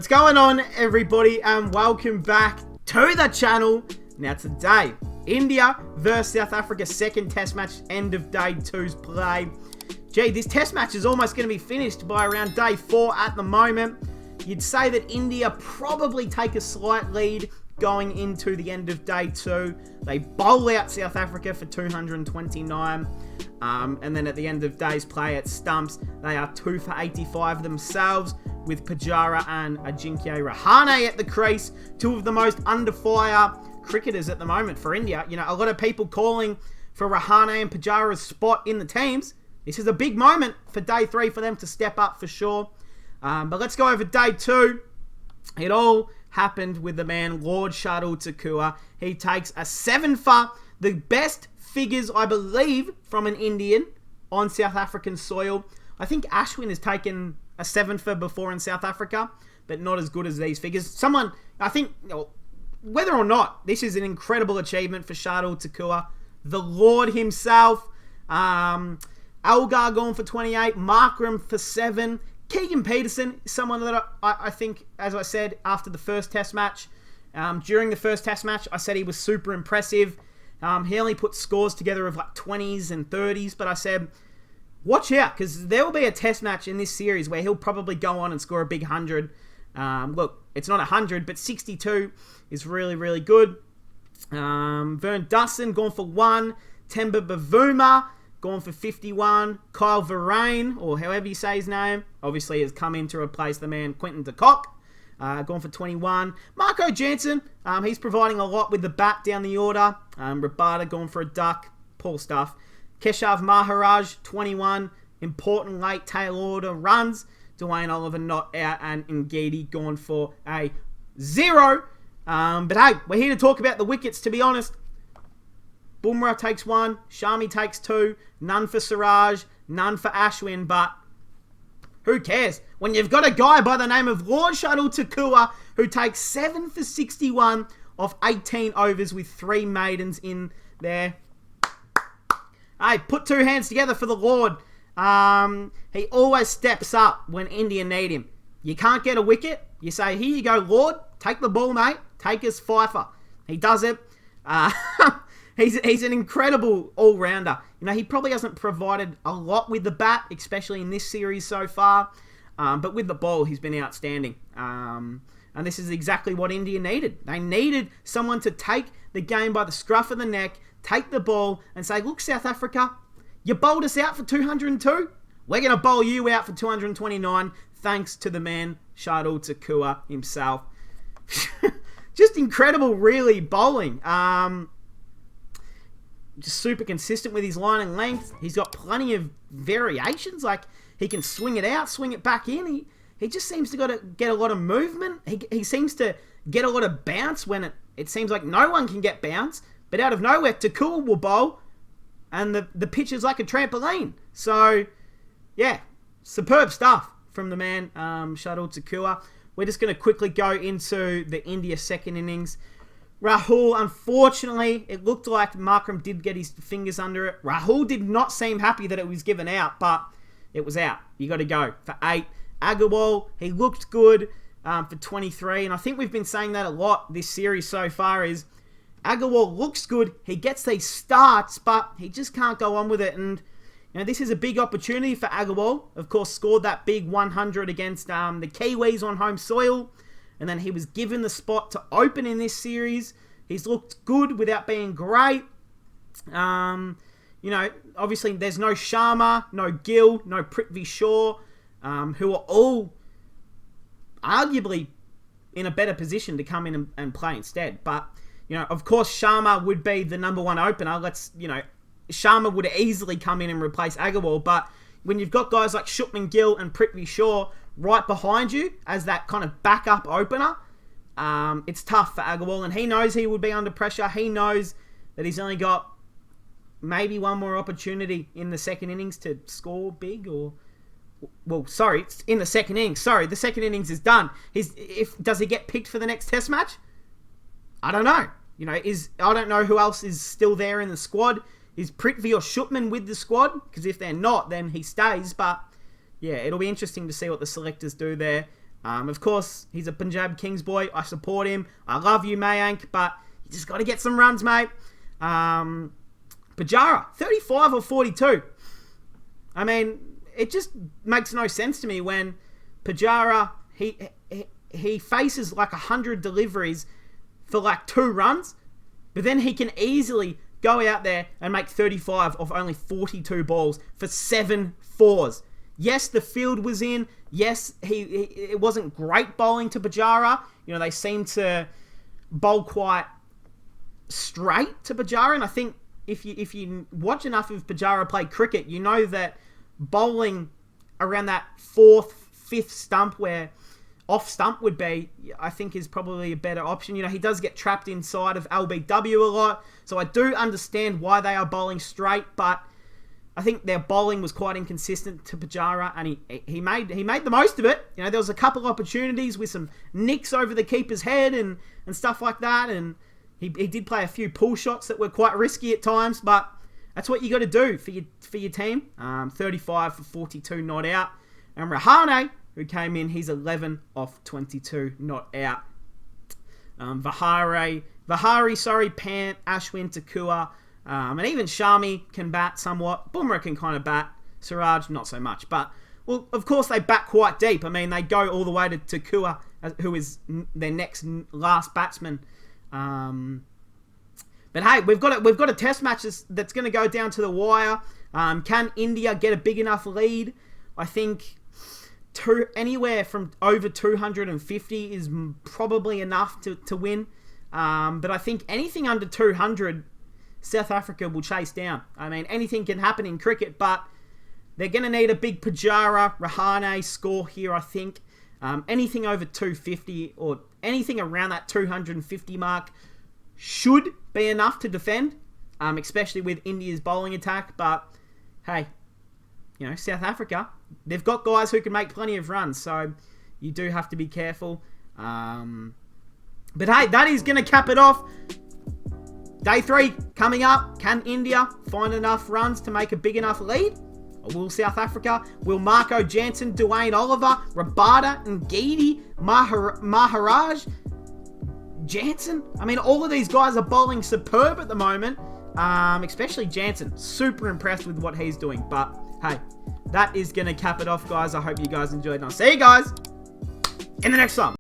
What's going on, everybody, and welcome back to the channel. Now today, India versus South Africa, second test match, end of day 2's play. Gee, this test match is almost going to be finished by around day 4 at the moment. You'd say that India probably take a slight lead going into the end of day 2. They bowl out South Africa for 229. And then at the end of day's play at stumps, they are 2 for 85 themselves, with Pujara and Ajinkya Rahane at the crease. Two of the most under fire cricketers at the moment for India. You know, a lot of people calling for Rahane and Pujara's spot in the teams. This is a big moment for day 3 for them to step up for sure. But let's go over day 2. It all happened with the man, Lord Shardul Thakur. He takes a 7 for, the best figures, I believe, from an Indian on South African soil. I think Ashwin has taken a 7 for before in South Africa, but not as good as these figures. Someone, I think, whether or not, this is an incredible achievement for Shardul Thakur. The Lord himself. Algar going for 28. Markram for 7. Keegan Peterson, someone that I think, as I said, after the first test match, during the first test match, I said he was super impressive. He only put scores together of like 20s and 30s, but I said, watch out, because there will be a test match in this series where he'll probably go on and score a big 100. Look, it's not 100, but 62 is really, really good. Vern Dustin going for 1. Temba Bavuma going for 51. Kyle Verreynne, or however you say his name, obviously has come in to replace the man Quinton de Kock. Going for 21. Marco Jansen, he's providing a lot with the bat down the order. Rabada going for a duck. Poor stuff. Keshav Maharaj, 21. Important late tail order runs. Dwayne Oliver not out, and Ngidi going for a 0. But hey, we're here to talk about the wickets, to be honest. Bumrah takes 1. Shami takes 2. None for Siraj. None for Ashwin, but who cares? When you've got a guy by the name of Lord Shardul Thakur who takes 7 for 61 off 18 overs with 3 maidens in there. Hey, put 2 hands together for the Lord. He always steps up when India need him. You can't get a wicket. You say, here you go, Lord. Take the ball, mate. Take us fifer. He does it. He's an incredible all-rounder. You know, he probably hasn't provided a lot with the bat, especially in this series so far. But with the ball, he's been outstanding. And this is exactly what India needed. They needed someone to take the game by the scruff of the neck, take the ball, and say, look, South Africa, you bowled us out for 202. We're going to bowl you out for 229, thanks to the man, Shardul Thakur himself. Just incredible, really, bowling. Just super consistent with his line and length. He's got plenty of variations. Like, he can swing it out, swing it back in. He just seems to get a lot of movement. He seems to get a lot of bounce when it seems like no one can get bounce. But out of nowhere, Thakur will bowl, and the pitch is like a trampoline. So, yeah, superb stuff from the man, Shardul Thakur. We're just going to quickly go into the India second innings. Rahul, unfortunately, it looked like Markram did get his fingers under it. Rahul did not seem happy that it was given out, but it was out. You got to go for 8. Agarwal, he looked good for 23, and I think we've been saying that a lot this series so far is Agarwal looks good, he gets these starts, but he just can't go on with it, and you know, this is a big opportunity for Agarwal. Of course, scored that big 100 against the Kiwis on home soil. And then he was given the spot to open in this series. He's looked good without being great. You know, obviously there's no Sharma, no Gill, no Prithvi Shaw, who are all arguably in a better position to come in and play instead. But, you know, of course Sharma would be the number 1 opener. Sharma would easily come in and replace Agarwal. But when you've got guys like Shupman Gill and Prithvi Shaw right behind you as that kind of backup opener, it's tough for Agarwal, and he knows he would be under pressure. He knows that he's only got maybe one more opportunity in the second innings to score big, it's in the second innings. Sorry, the second innings is done. Does he get picked for the next test match? I don't know. You know, I don't know who else is still there in the squad. Is Prithvi or Shupman with the squad? Because if they're not, then he stays. But yeah, it'll be interesting to see what the selectors do there. Of course, he's a Punjab Kings boy. I support him. I love you, Mayank, but you just got to get some runs, mate. Pujara, 35 or 42. I mean, it just makes no sense to me when Pujara, he faces like 100 deliveries for like 2 runs, but then he can easily go out there and make 35 of only 42 balls for 7 fours. Yes, the field was in. Yes, it wasn't great bowling to Pujara. You know, they seem to bowl quite straight to Pujara, and I think if you watch enough of Pujara play cricket, you know that bowling around that 4th, 5th stump where off stump would be, I think is probably a better option. You know, he does get trapped inside of LBW a lot, so I do understand why they are bowling straight, but I think their bowling was quite inconsistent to Pujara, and he made the most of it. You know, there was a couple opportunities with some nicks over the keeper's head and stuff like that, and he did play a few pull shots that were quite risky at times, but that's what you got to do for your team. 35 for 42 not out, and Rahane, who came in, he's 11 off 22 not out. Vihari, Pant, Ashwin, Takua, and even Shami can bat somewhat. Bumrah can kind of bat. Siraj, not so much. But, well, of course, they bat quite deep. I mean, they go all the way to Takua, who is their next last batsman. But hey, we've got a test match that's going to go down to the wire. Can India get a big enough lead? I think anywhere from over 250 is probably enough to win. But I think anything under 200, South Africa will chase down. I mean, anything can happen in cricket, but they're going to need a big Pujara, Rahane score here, I think. Anything over 250 or anything around that 250 mark should be enough to defend, especially with India's bowling attack. But, hey, you know, South Africa, they've got guys who can make plenty of runs, so you do have to be careful. But, hey, that is going to cap it off. Day 3 coming up. Can India find enough runs to make a big enough lead? Or will South Africa? Will Marco Jansen, Dwayne Oliver, Rabada, Ngidi, Maharaj, Jansen? I mean, all of these guys are bowling superb at the moment. Especially Jansen. Super impressed with what he's doing. But, hey, that is going to cap it off, guys. I hope you guys enjoyed. And I'll see you guys in the next one.